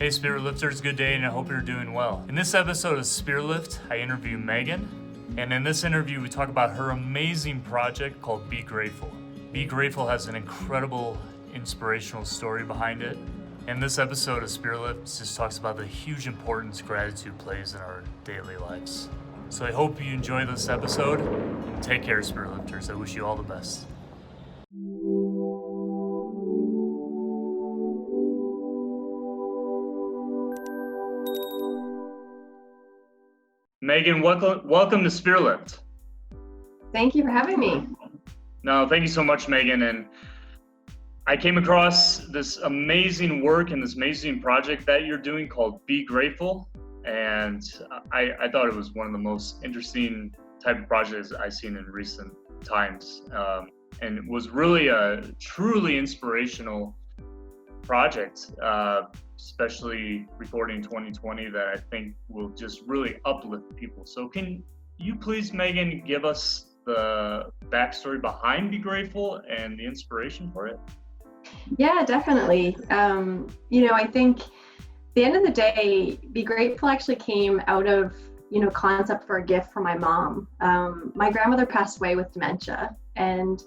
Hey Spirit Lifters, good day, and I hope you're doing well. In this episode of Spirit Lift, I interview Megan, and in this interview we talk about her amazing project called Be Grateful. Be Grateful has an incredible inspirational story behind it, and this episode of Spirit Lift just talks about the huge importance gratitude plays in our daily lives. So I hope you enjoy this episode, and take care, Spirit Lifters. I wish you all the best. Megan, welcome to Spirit Lift. Thank you for having me. No, thank you so much, Megan. And I came across this amazing work and this amazing project that you're doing called Be Grateful. And I thought it was one of the most interesting type of projects I've seen in recent times. And it was really a truly inspirational project, especially recording 2020, that I think will just really uplift people. So can you please, Megan, give us the backstory behind Be Grateful and the inspiration for it? Yeah, definitely. I think at the end of the day, Be Grateful actually came out of, concept for a gift from my mom. My grandmother passed away with dementia, and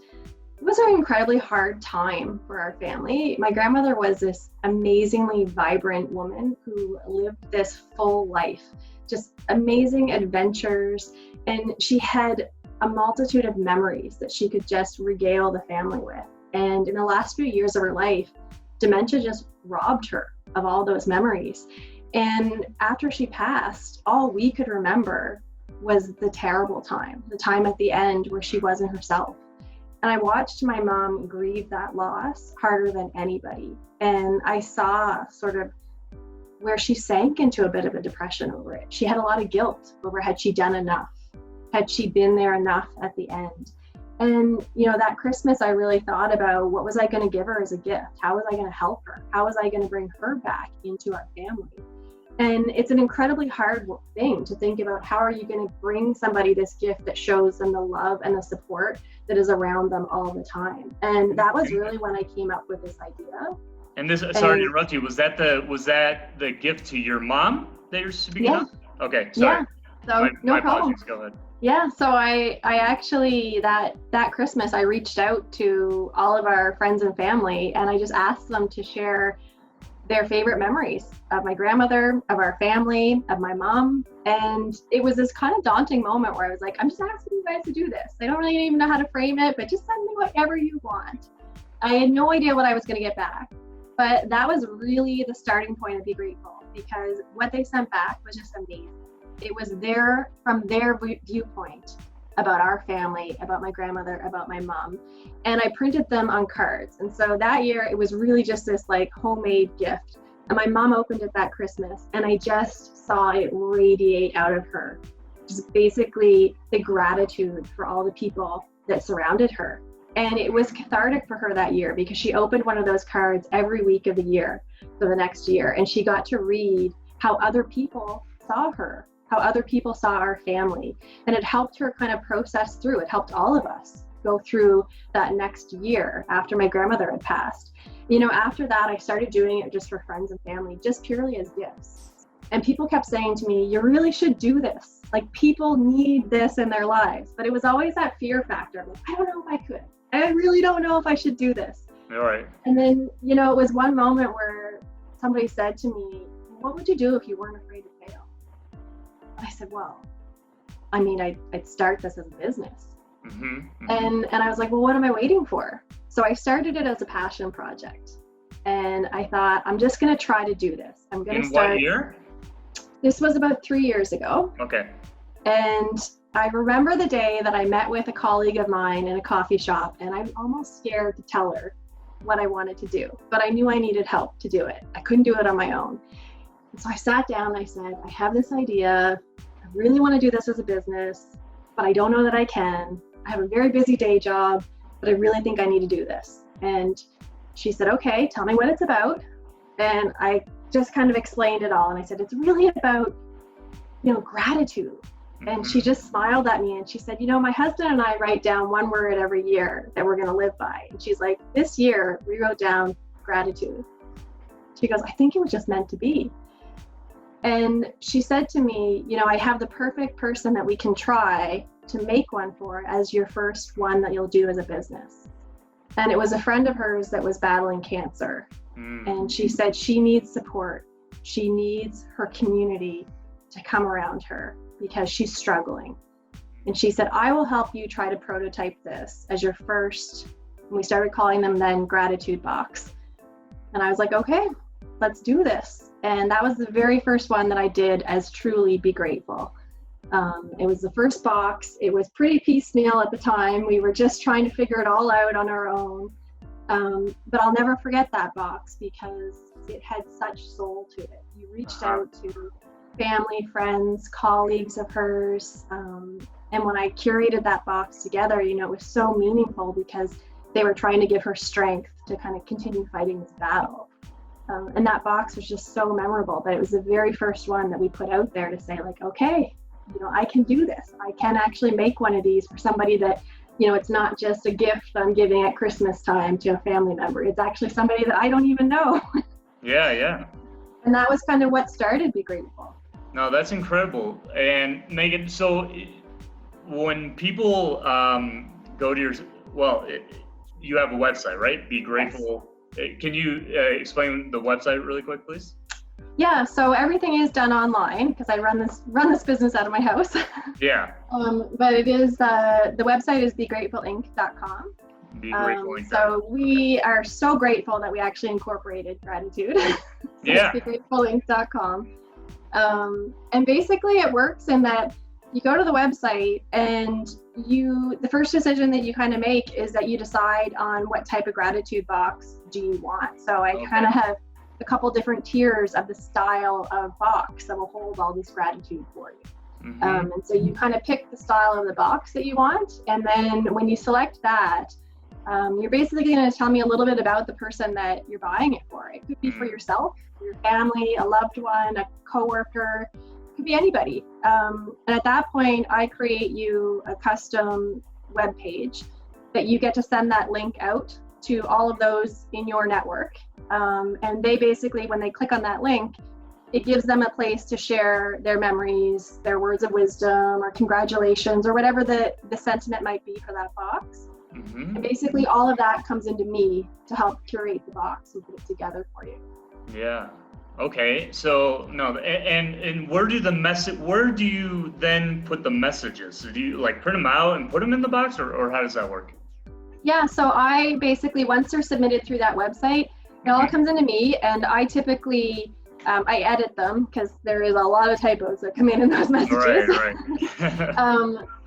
it was an incredibly hard time for our family. My grandmother was this amazingly vibrant woman who lived this full life, just amazing adventures, and she had a multitude of memories that she could just regale the family with. And in the last few years of her life, dementia just robbed her of all those memories. And after she passed, all we could remember was the terrible time, the time at the end where she wasn't herself. And I watched my mom grieve that loss harder than anybody. And I saw sort of where she sank into a bit of a depression over it. She had a lot of guilt over, had she done enough? Had she been there enough at the end? And, that Christmas, I really thought about, what was I going to give her as a gift? How was I going to help her? How was I going to bring her back into our family? And it's an incredibly hard thing to think about. How are you going to bring somebody this gift that shows them the love and the support that is around them all the time? And that was really when I came up with this idea. And this, sorry to interrupt you, was that the gift to your mom that you're speaking of? Okay, sorry. Yeah, so no problem. Apologies. Go ahead. Yeah, so I actually, that Christmas, I reached out to all of our friends and family, and I just asked them to share their favorite memories of my grandmother, of our family, of my mom. And it was this kind of daunting moment where I was like, I'm just asking you guys to do this. I don't really even know how to frame it, but just send me whatever you want. I had no idea what I was going to get back. But that was really the starting point of Be Grateful, because what they sent back was just amazing. It was from their viewpoint about our family, about my grandmother, about my mom. And I printed them on cards. And so that year, it was really just this homemade gift. And my mom opened it that Christmas, and I just saw it radiate out of her. Just basically the gratitude for all the people that surrounded her. And it was cathartic for her that year, because she opened one of those cards every week of the year for the next year. And she got to read how other people saw her, how other people saw our family. And it helped her kind of process through. It helped all of us go through that next year after my grandmother had passed. After that, I started doing it just for friends and family, just purely as gifts. And people kept saying to me, you really should do this. People need this in their lives. But it was always that fear factor. I don't know if I could. I really don't know if I should do this. All right. And then, it was one moment where somebody said to me, what would you do if you weren't afraid to fail? I said, I'd start this as a business. Mm-hmm. And I was like, well, what am I waiting for? So I started it as a passion project. And I thought, I'm just going to try to do this. I'm going to start. What year? This was about 3 years ago. Okay. And I remember the day that I met with a colleague of mine in a coffee shop, and I'm almost scared to tell her what I wanted to do, but I knew I needed help to do it. I couldn't do it on my own. And so I sat down and I said, I have this idea. I really want to do this as a business, but I don't know that I can. I have a very busy day job, but I really think I need to do this. And she said, okay, tell me what it's about. And I just kind of explained it all. And I said, it's really about, gratitude. And she just smiled at me and she said, my husband and I write down one word every year that we're going to live by. And she's like, this year we wrote down gratitude. She goes, I think it was just meant to be. And she said to me, I have the perfect person that we can try to make one for as your first one that you'll do as a business. And it was a friend of hers that was battling cancer. And she said she needs support. She needs her community to come around her because she's struggling. And she said, I will help you try to prototype this as your first, and we started calling them then gratitude box. And I was like, okay, let's do this. And that was the very first one that I did as truly Be Grateful. It was the first box. It was pretty piecemeal at the time. We were just trying to figure it all out on our own. But I'll never forget that box because it had such soul to it. You reached out to family, friends, colleagues of hers. And when I curated that box together, it was so meaningful because they were trying to give her strength to kind of continue fighting this battle. And that box was just so memorable, but it was the very first one that we put out there to say like, okay, I can do this. I can actually make one of these for somebody that, it's not just a gift I'm giving at Christmas time to a family member. It's actually somebody that I don't even know. Yeah. And that was kind of what started Be Grateful. No, that's incredible. And Megan, so when people go to you have a website, right? Be Grateful. Yes. Can you explain the website really quick, please? Yeah, so everything is done online because I run this business out of my house. Yeah. But it is the website is begrateful.inc.com. BeGrateful.inc. So we are so grateful that we actually incorporated gratitude. Yeah. BeGrateful.inc.com. And basically it works in that you go to the website and the first decision that you kind of make is that you decide on what type of gratitude box do you want. So I kind of have a couple different tiers of the style of box that will hold all this gratitude for you. Mm-hmm. And so you kind of pick the style of the box that you want. And then when you select that, you're basically going to tell me a little bit about the person that you're buying it for. It could be for yourself, for your family, a loved one, a coworker, it could be anybody. And at that point, I create you a custom web page that you get to send that link out to all of those in your network. And they basically, when they click on that link, it gives them a place to share their memories, their words of wisdom, or congratulations, or whatever the sentiment might be for that box. Mm-hmm. And basically all of that comes into me to help curate the box and put it together for you. Yeah. Okay. So and where do you then put the messages? Do you like print them out and put them in the box, or how does that work? Yeah. So I basically, once they're submitted through that website, it all comes into me, and I typically I edit them because there is a lot of typos that come in those messages. Right.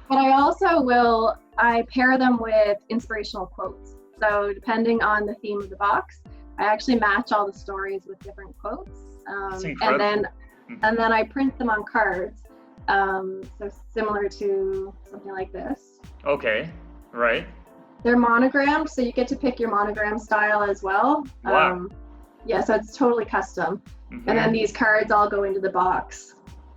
But I also I pair them with inspirational quotes. So depending on the theme of the box, I actually match all the stories with different quotes. And then I print them on cards. So similar to something like this. Okay, right. They're monogrammed, so you get to pick your monogram style as well. Wow. Yeah, so it's totally custom. Mm-hmm. And then these cards all go into the box.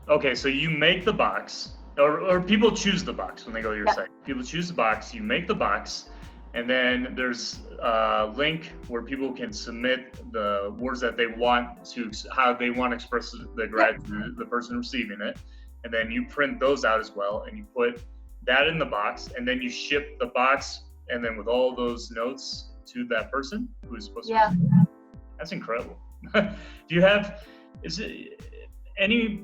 Okay, so you make the box, or people choose the box when they go to your site. People choose the box, you make the box, and then there's a link where people can submit the words that they want to, how they want to express the gratitude, the person receiving it. And then you print those out as well, and you put that in the box, and then you ship the box, and then with all those notes to that person who is supposed to receive it. That's incredible. Is it any,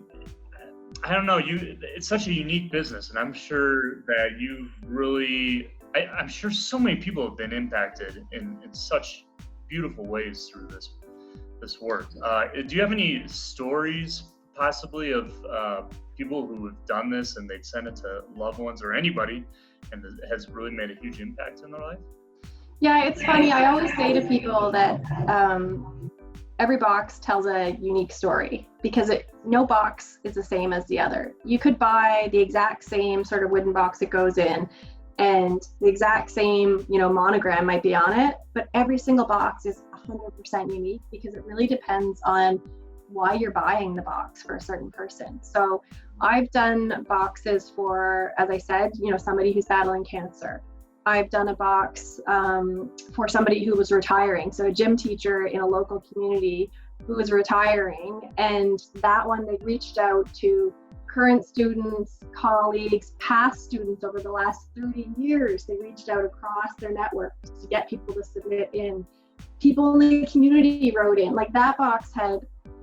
I don't know, it's such a unique business, and I'm sure that you've really, I'm sure so many people have been impacted in such beautiful ways through this work. Do you have any stories possibly of people who have done this and they've sent it to loved ones or anybody, and it has really made a huge impact in their life? Yeah, it's funny. I always say to people that every box tells a unique story because no box is the same as the other. You could buy the exact same sort of wooden box it goes in, and the exact same, monogram might be on it, but every single box is 100% unique because it really depends on why you're buying the box for a certain person. So I've done boxes for, as I said, somebody who's battling cancer. I've done a box for somebody who was retiring. So a gym teacher in a local community who was retiring, and that one they reached out to current students, colleagues, past students over the last 30 years. They reached out across their networks to get people to submit in. People in the community wrote in. Like, that box had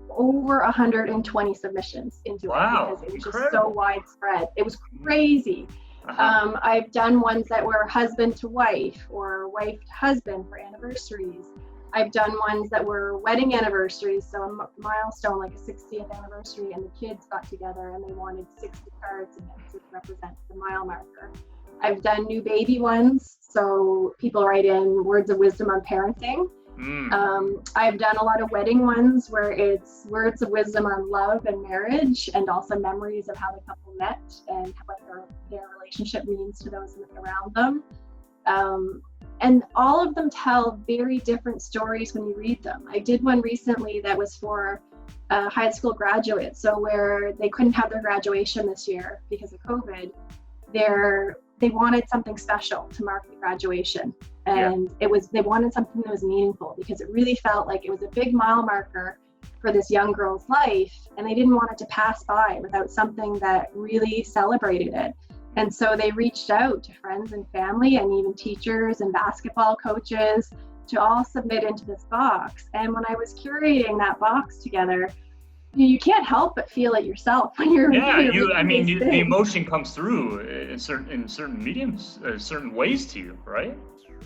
over 120 submissions into it because it was just so widespread. It was crazy. I've done ones that were husband to wife or wife to husband for anniversaries. I've done ones that were wedding anniversaries, so a milestone like a 60th anniversary, and the kids got together and they wanted 60 cards in it to represent the mile marker. I've done new baby ones, so people write in words of wisdom on parenting. I've done a lot of wedding ones where it's words of wisdom on love and marriage, and also memories of how the couple met and what their relationship means to those around them. And all of them tell very different stories when you read them. I did one recently that was for high school graduates, so where they couldn't have their graduation this year because of COVID, they wanted something special to mark the graduation. And they wanted something that was meaningful, because it really felt like it was a big mile marker for this young girl's life, and they didn't want it to pass by without something that really celebrated it. And so they reached out to friends and family and even teachers and basketball coaches to all submit into this box. And when I was curating that box together, you can't help but feel it yourself when you're the emotion comes through in certain mediums, certain ways to you, right?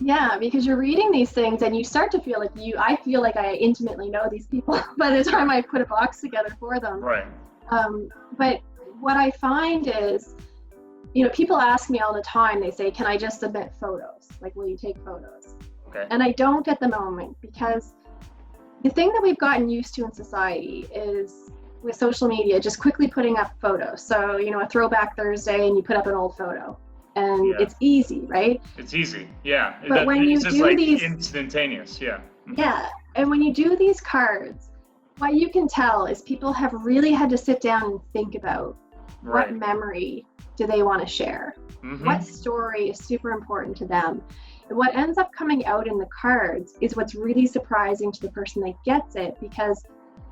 Yeah, because you're reading these things and you start to feel like I feel like I intimately know these people by the time I put a box together for them. Right. But what I find is, people ask me all the time, they say, can I just submit photos? Like, will you take photos? Okay. And I don't at the moment, because the thing that we've gotten used to in society is with social media, just quickly putting up photos. So, a throwback Thursday and you put up an old photo and it's easy, right? It's easy. Yeah. But when you do these instantaneous. Yeah. Yeah. And when you do these cards, what you can tell is people have really had to sit down and think about what memory do they want to share? What story is super important to them? And what ends up coming out in the cards is what's really surprising to the person that gets it, because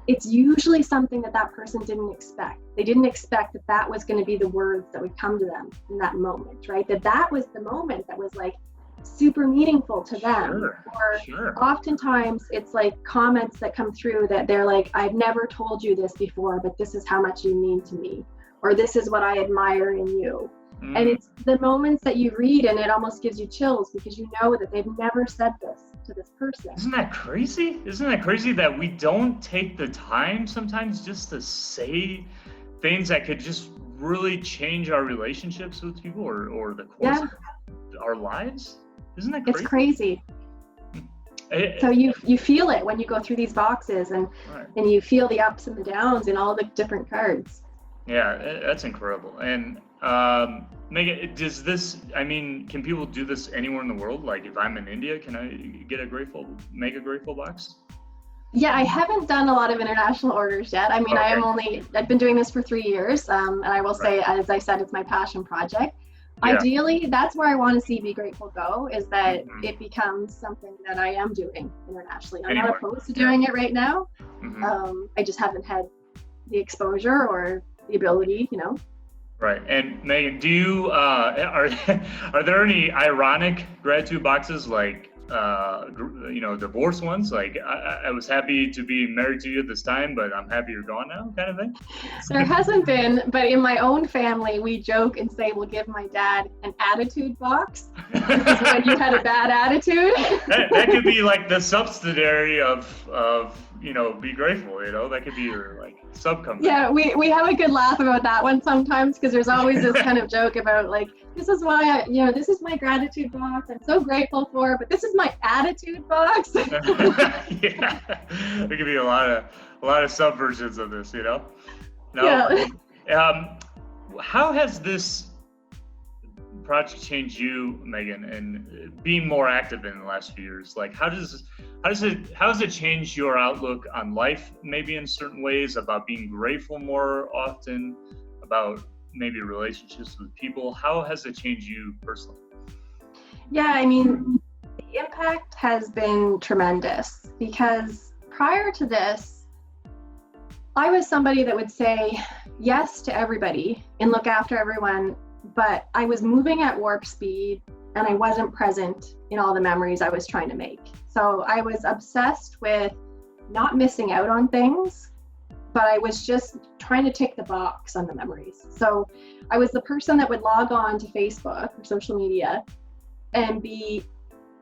it's usually something that person didn't expect. They didn't expect that was going to be the words that would come to them in that moment, right? That was the moment that was like super meaningful to them. Oftentimes it's like comments that come through that they're like, I've never told you this before, but this is how much you mean to me. Or this is what I admire in you. And it's the moments that you read and it almost gives you chills, because you know that they've never said this to this person. Isn't that crazy? Isn't that crazy that we don't take the time sometimes just to say things that could just really change our relationships with people or the course of our lives? Isn't that crazy? It's crazy. So you feel it when you go through these boxes and you feel the ups and the downs in all the different cards. Yeah, that's incredible. And Megan, can people do this anywhere in the world? Like, if I'm in India, can I get make a grateful box? Yeah, I haven't done a lot of international orders yet. I mean, I've been doing this for 3 years. And I will say, as I said, it's my passion project. Yeah. Ideally, that's where I want to see Be Grateful go, is that it becomes something that I am doing internationally. I'm not opposed to doing it right now. I just haven't had the exposure or the ability, Right. And Megan, do you are there any ironic gratitude boxes, like divorce ones, like I was happy to be married to you at this time, but I'm happy you're gone now, kind of thing? There hasn't been, but in my own family we joke and say we'll give my dad an attitude box. This is when you had a bad attitude. that could be like the subsidiary of Be Grateful, that could be your like subcompany. Yeah, we have a good laugh about that one sometimes, because there's always this kind of joke about like, this is why this is my gratitude box I'm so grateful for, but this is my attitude box. Yeah, there could be a lot of subversions of this, How has this project changed you, Megan, and being more active in the last few years? Like, how has it changed your outlook on life, maybe in certain ways, about being grateful more often, about maybe relationships with people? How has it changed you personally? Yeah, I mean, the impact has been tremendous, because prior to this, I was somebody that would say yes to everybody and look after everyone, but I was moving at warp speed and I wasn't present in all the memories I was trying to make. So I was obsessed with not missing out on things, but I was just trying to tick the box on the memories. So I was the person that would log on to Facebook or social media and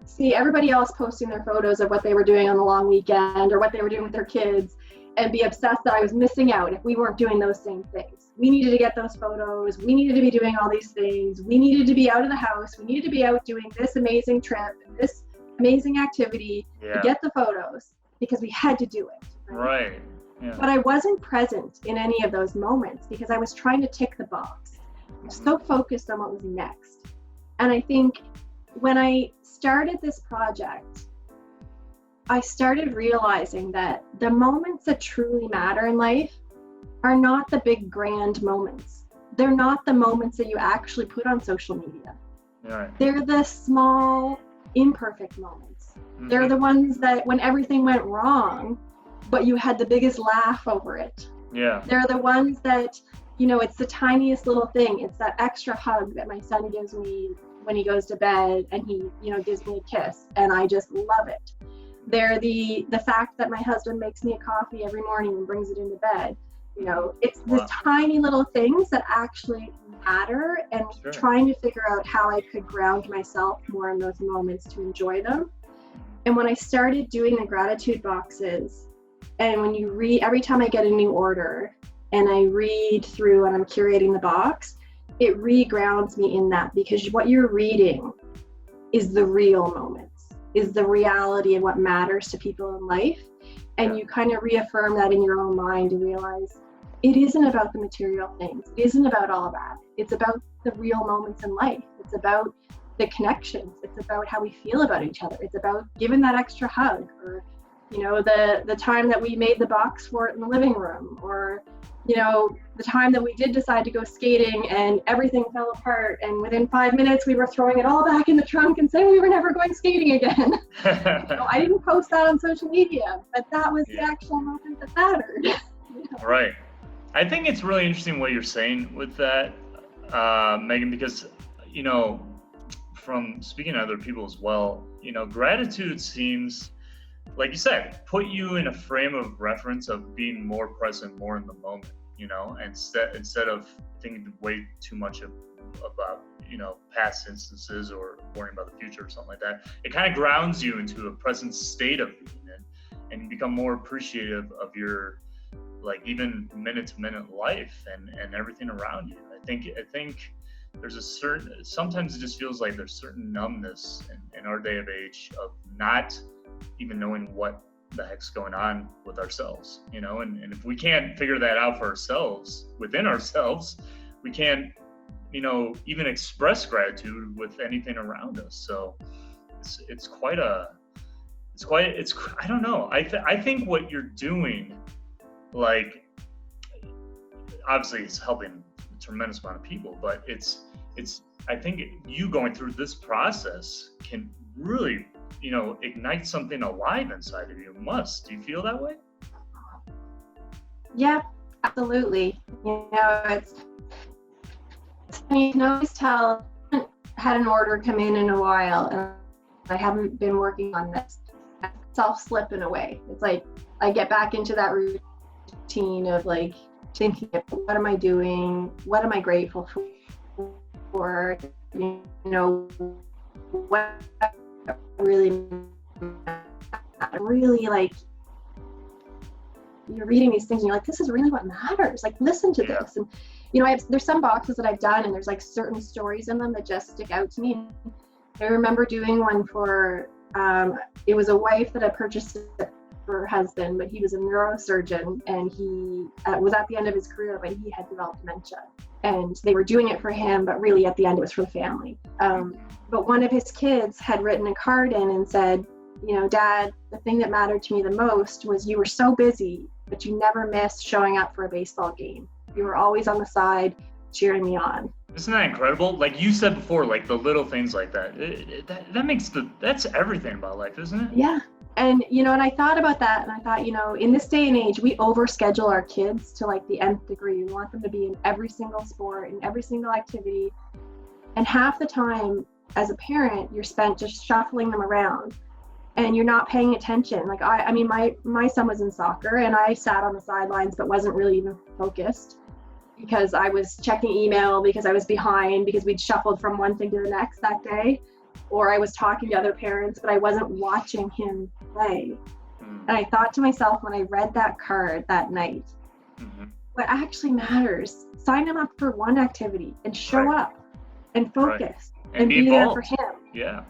see everybody else posting their photos of what they were doing on the long weekend or what they were doing with their kids, and be obsessed that I was missing out if we weren't doing those same things. We needed to get those photos. We needed to be doing all these things. We needed to be out of the house. We needed to be out doing this amazing trip and this amazing activity to get the photos because we had to do it. Right. Yeah. But I wasn't present in any of those moments because I was trying to tick the box. I was so focused on what was next. And I think when I started this project, I started realizing that the moments that truly matter in life are not the big grand moments. They're not the moments that you actually put on social media. Right. They're the small, imperfect moments. Mm-hmm. They're the ones that when everything went wrong, but you had the biggest laugh over it. Yeah. They're the ones that, it's the tiniest little thing. It's that extra hug that my son gives me when he goes to bed and he, gives me a kiss, and I just love it. They're the fact that my husband makes me a coffee every morning and brings it into bed. It's the tiny little things that actually matter, and trying to figure out how I could ground myself more in those moments to enjoy them. And when I started doing the gratitude boxes, and when you read, every time I get a new order and I read through and I'm curating the box, it re-grounds me in that, because what you're reading is the real moments, is the reality of what matters to people in life. And you kind of reaffirm that in your own mind and realize it isn't about the material things. It isn't about all that. It's about the real moments in life. It's about the connections. It's about how we feel about each other. It's about giving that extra hug, or, the time that we made the box for it in the living room, or, the time that we did decide to go skating and everything fell apart, and within 5 minutes we were throwing it all back in the trunk and saying we were never going skating again. I didn't post that on social media, but that was the actual moment that mattered. Right. I think it's really interesting what you're saying with that, Megan, because, from speaking to other people as well, gratitude seems, like you said, put you in a frame of reference of being more present, more in the moment, instead of thinking way too much about, past instances or worrying about the future or something like that. It kind of grounds you into a present state of being, and you become more appreciative of your, like, even minute to minute life and everything around you. I think there's sometimes it just feels like there's certain numbness in our day of age of not even knowing what the heck's going on with ourselves, and if we can't figure that out for ourselves, within ourselves, we can't, even express gratitude with anything around us. So I don't know. I think what you're doing, like, obviously it's helping a tremendous amount of people, but I think you going through this process can really, ignite something alive inside of you. Do you feel that way? Yeah, absolutely. It's you can always tell I haven't had an order come in a while, and I haven't been working on this. Self-slipping away. It's like I get back into that routine of, like, thinking, what am I doing? What am I grateful for? What really, like, you're reading these things and you're like, this is really what matters. Like, listen to this. And, there's some boxes that I've done and there's, like, certain stories in them that just stick out to me. I remember doing one for, it was a wife that I purchased it for her husband, but he was a neurosurgeon and he was at the end of his career, but he had developed dementia. And they were doing it for him, but really at the end it was for the family. But one of his kids had written a card in and said, Dad, the thing that mattered to me the most was you were so busy, but you never missed showing up for a baseball game. You were always on the side cheering me on. Isn't that incredible? Like you said before, like the little things like that. That's everything about life, isn't it? Yeah. And, and I thought about that, and I thought, in this day and age, we overschedule our kids to like the nth degree. We want them to be in every single sport, in every single activity. And half the time as a parent, you're spent just shuffling them around and you're not paying attention. Like I mean, my son was in soccer and I sat on the sidelines, but wasn't really even focused because I was checking email, because I was behind, because we'd shuffled from one thing to the next that day. Or I was talking to other parents, but I wasn't watching him play. And I thought to myself when I read that card that night, what actually matters, sign him up for one activity and show up and focus and be there for him. Yeah.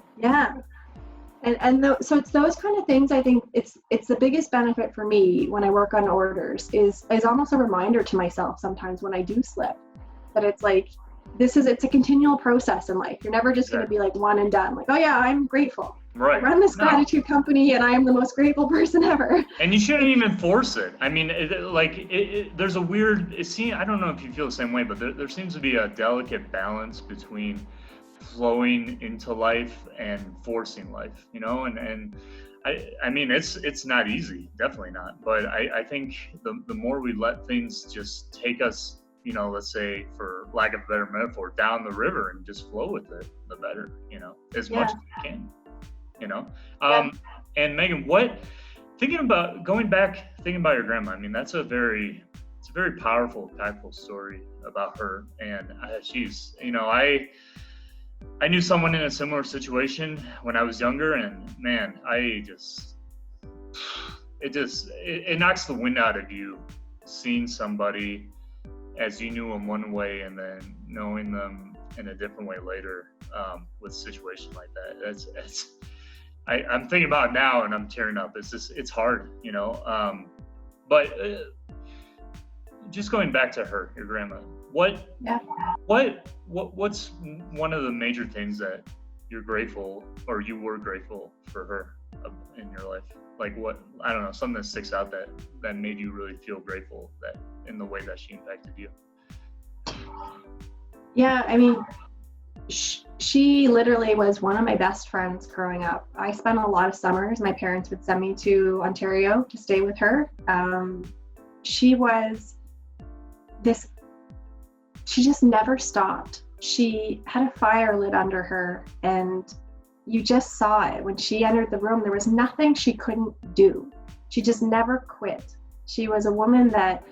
So it's those kind of things. I think it's the biggest benefit for me when I work on orders is almost a reminder to myself sometimes when I do slip, that it's like, it's a continual process in life. You're never just going to be like one and done. Like, oh yeah, I'm grateful. I run this gratitude company and I am the most grateful person ever. And you shouldn't even force it. I mean, there's a weird, I don't know if you feel the same way, but there seems to be a delicate balance between flowing into life and forcing life, and I mean, it's not easy, definitely not. But I think the more we let things just take us, let's say, for lack of a better metaphor, down the river and just flow with it, the better, as much as we can, And Megan, thinking about your grandma, I mean, it's a very powerful, impactful story about her. And she's, I knew someone in a similar situation when I was younger, and man, it knocks the wind out of you seeing somebody as you knew them one way and then knowing them in a different way later, with a situation like that. I'm thinking about it now and I'm tearing up. It's hard, but just going back to her, your grandma, what's one of the major things that you're grateful, or you were grateful for her in your life? Like what, I don't know, something that sticks out that made you really feel grateful that in the way that she impacted you. Yeah, I mean, she literally was one of my best friends growing up. I spent a lot of summers. My parents would send me to Ontario to stay with her. She was she just never stopped. She had a fire lit under her, and you just saw it. When she entered the room, there was nothing she couldn't do. She just never quit. She was a woman that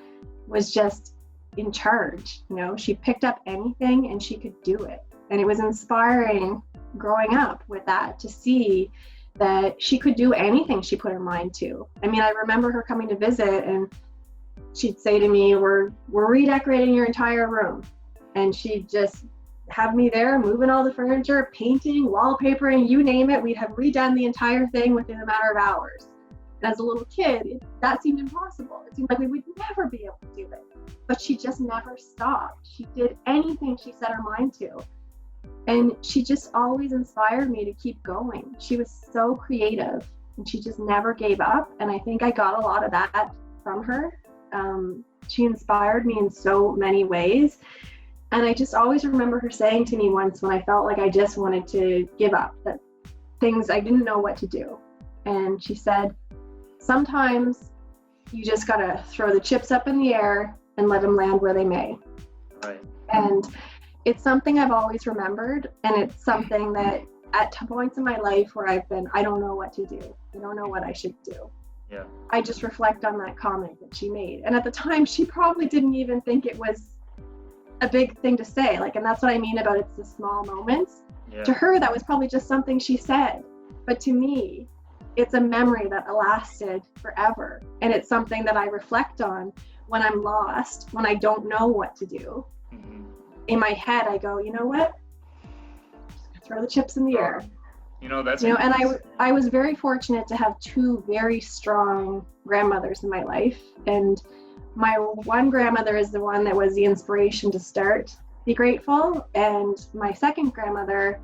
was just in charge. She picked up anything and she could do it. And it was inspiring growing up with that, to see that she could do anything she put her mind to. I mean, I remember her coming to visit and she'd say to me, we're redecorating your entire room. And she'd just have me there moving all the furniture, painting, wallpapering, you name it. We'd have redone the entire thing within a matter of hours. And as a little kid, that seemed impossible. It seemed like we would never be able to do it. But she just never stopped. She did anything she set her mind to. And she just always inspired me to keep going. She was so creative and she just never gave up. And I think I got a lot of that from her. She inspired me in so many ways. And I just always remember her saying to me once, when I felt like I just wanted to give up, that things I didn't know what to do. And she said, sometimes you just gotta throw the chips up in the air and let them land where they may. Right. And it's something I've always remembered, and it's something that at points in my life where I don't know what to do. I don't know what I should do. Yeah. I just reflect on that comment that she made. And at the time, she probably didn't even think it was a big thing to say. And that's what I mean about it's the small moments. Yeah. To her, that was probably just something she said. But to me, it's a memory that lasted forever. And it's something that I reflect on when I'm lost, when I don't know what to do. Mm-hmm. In my head, I go, you know what? Throw the chips in the air. And I was very fortunate to have two very strong grandmothers in my life. And my one grandmother is the one that was the inspiration to start Be Grateful. And my second grandmother,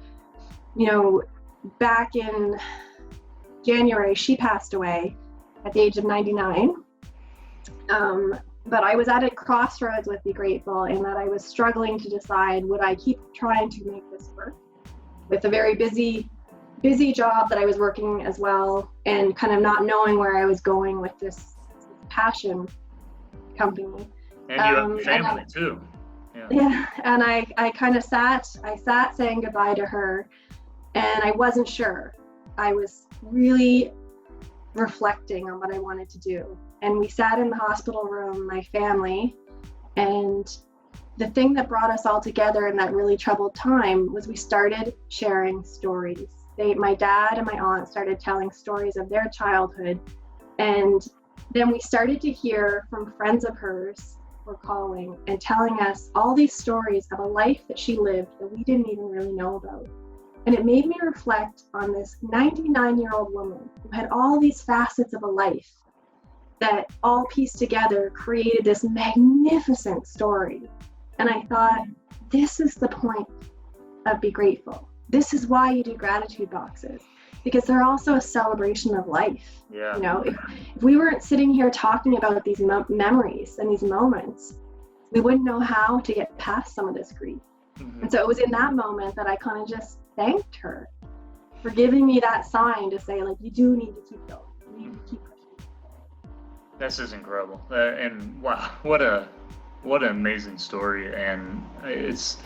back in January, she passed away at the age of 99. But I was at a crossroads with Be Grateful, in that I was struggling to decide, would I keep trying to make this work with a very busy busy job that I was working as well, and kind of not knowing where I was going with this passion company. And you have family too. Yeah, and I kind of sat saying goodbye to her, and I wasn't sure. I was really reflecting on what I wanted to do. And we sat in the hospital room, my family, and the thing that brought us all together in that really troubled time was we started sharing stories. My dad and my aunt started telling stories of their childhood, and then we started to hear from friends of hers were calling and telling us all these stories of a life that she lived that we didn't even really know about. And it made me reflect on this 99-year-old woman who had all these facets of a life that all pieced together created this magnificent story. And I thought, this is the point of Be Grateful. This is why you do gratitude boxes, because they're also a celebration of life. Yeah. You know, if we weren't sitting here talking about these memories and these moments, we wouldn't know how to get past some of this grief. Mm-hmm. And so it was in that moment that I kind of just thanked her for giving me that sign to say, like, you do need to keep going. You need to keep pushing. This is incredible. And wow, what an amazing story. And it's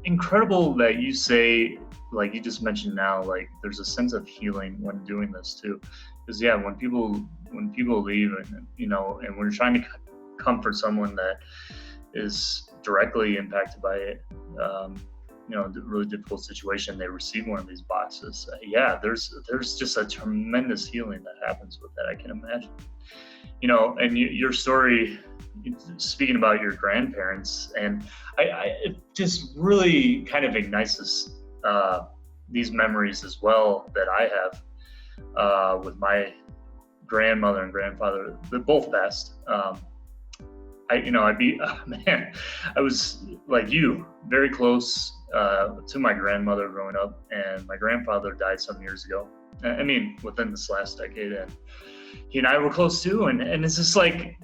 incredible that you say, like you just mentioned now, like there's a sense of healing when doing this too. Because when people leave, and and we're trying to comfort someone that is directly impacted by it, the really difficult situation, they receive one of these boxes. There's just a tremendous healing that happens with that. I can imagine. And your story, speaking about your grandparents, and it just really kind of ignites these memories as well that I have with my grandmother and grandfather. They're both passed. I was like you, very close to my grandmother growing up, and my grandfather died some years ago. I mean, within this last decade, and he and I were close too, and it's just like,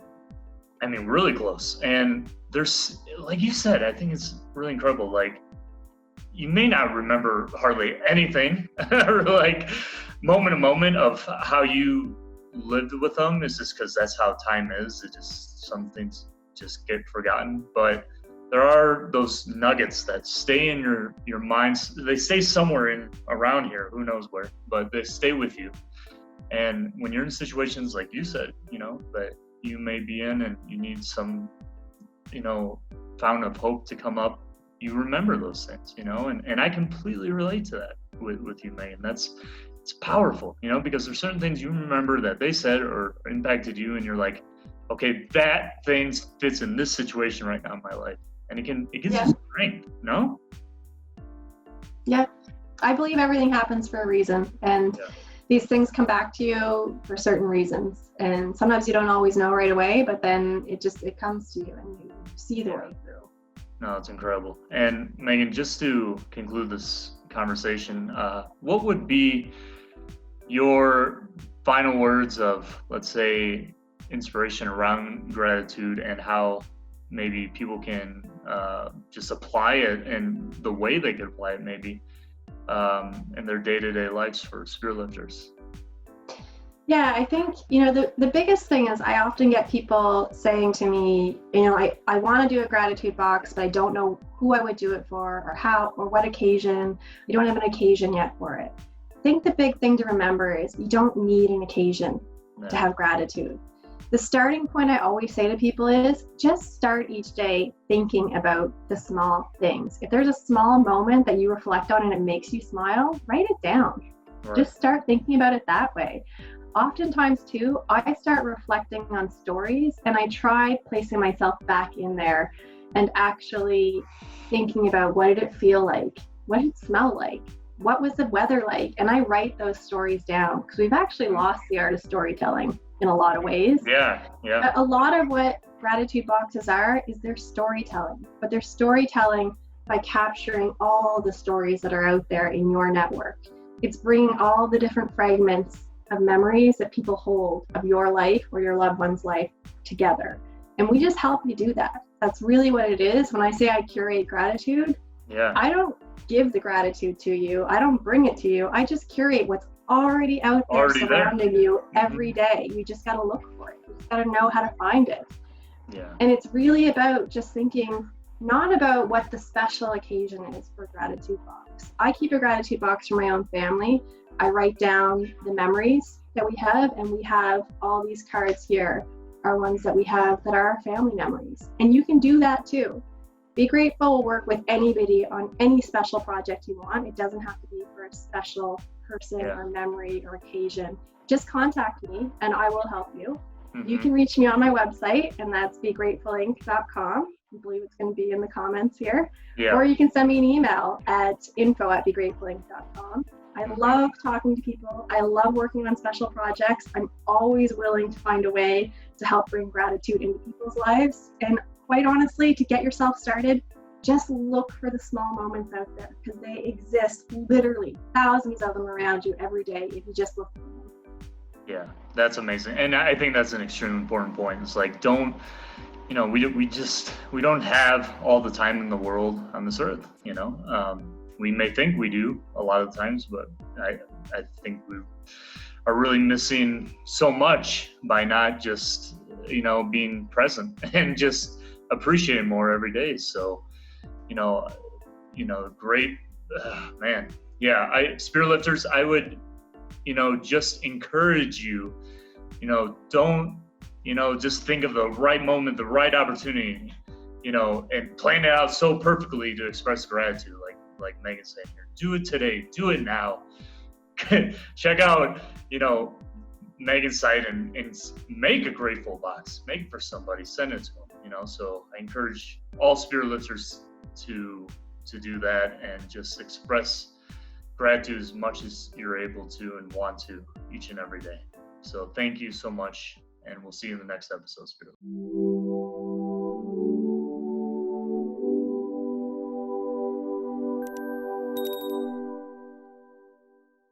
really close. And there's, like you said, I think it's really incredible. Like, you may not remember hardly anything, or like moment to moment of how you lived with them. It's just because that's how time is. Some things just get forgotten. But there are those nuggets that stay in your minds. They stay somewhere around here, who knows where, but they stay with you. And when you're in situations like you said, that you may be in, and you need some, fountain of hope to come up, you remember those things, and I completely relate to that with you, Megan. It's powerful, because there's certain things you remember that they said or impacted you, and you're like, okay, that thing fits in this situation right now in my life. And it gives you strength, no? Yeah, I believe everything happens for a reason, and these things come back to you for certain reasons. And sometimes you don't always know right away, but then it comes to you and you see the way through. No, it's incredible. And Megan, just to conclude this conversation, what would be your final words of, let's say, inspiration around gratitude, and how maybe people can just apply it, and the way they could apply it maybe in their day-to-day lives for spirit lifters? Yeah, I think, the biggest thing is I often get people saying to me, I want to do a gratitude box, but I don't know who I would do it for, or how, or what occasion. I don't have an occasion yet for it. I think the big thing to remember is you don't need an occasion to have gratitude. The starting point I always say to people is just start each day thinking about the small things. If there's a small moment that you reflect on and it makes you smile, write it down. Right. Just start thinking about it that way. Oftentimes too, I start reflecting on stories, and I try placing myself back in there and actually thinking about, what did it feel like? What did it smell like? What was the weather like? And I write those stories down, because we've actually lost the art of storytelling in a lot of ways. Yeah. A lot of what gratitude boxes are is they're storytelling, but they're storytelling by capturing all the stories that are out there in your network. It's bringing all the different fragments of memories that people hold of your life or your loved one's life together. And we just help you do that. That's really what it is. When I say I curate gratitude, I don't give the gratitude to you. I don't bring it to you. I just curate what's already out there surrounding you every day. You just got to look for it. You just got to know how to find it. Yeah. And it's really about just thinking not about what the special occasion is for gratitude box. I keep a gratitude box for my own family. I write down the memories that we have, and we have all these cards here are ones that we have that are our family memories. And you can do that too. Be Grateful will work with anybody on any special project you want. It doesn't have to be for a special person or memory or occasion. Just contact me and I will help you. You can reach me on my website, and that's begrateful.com. I believe it's going to be in the comments here. Yeah. Or you can send me an email at info@begrateful.com. I love talking to people. I love working on special projects. I'm always willing to find a way to help bring gratitude into people's lives. And quite honestly, to get yourself started, just look for the small moments out there, because they exist, literally thousands of them around you every day if you just look for them. Yeah, that's amazing. And I think that's an extremely important point. It's like, don't, you know, we don't have all the time in the world on this earth, you know. We may think we do a lot of times, but I think we are really missing so much by not just, you know, being present and just appreciating more every day. So, you know, great, man. Yeah, Spirit Lifters, I would, you know, just encourage you, you know, don't, you know, just think of the right moment, the right opportunity, you know, and plan it out so perfectly to express gratitude, like Megan's saying here. Do it today, do it now. Check out, you know, Megan's site and make a grateful box, make it for somebody, send it to them, you know. So I encourage all Spirit Lifters to do that and just express gratitude as much as you're able to and want to each and every day. So thank you so much, and we'll see you in the next episode, Spirit.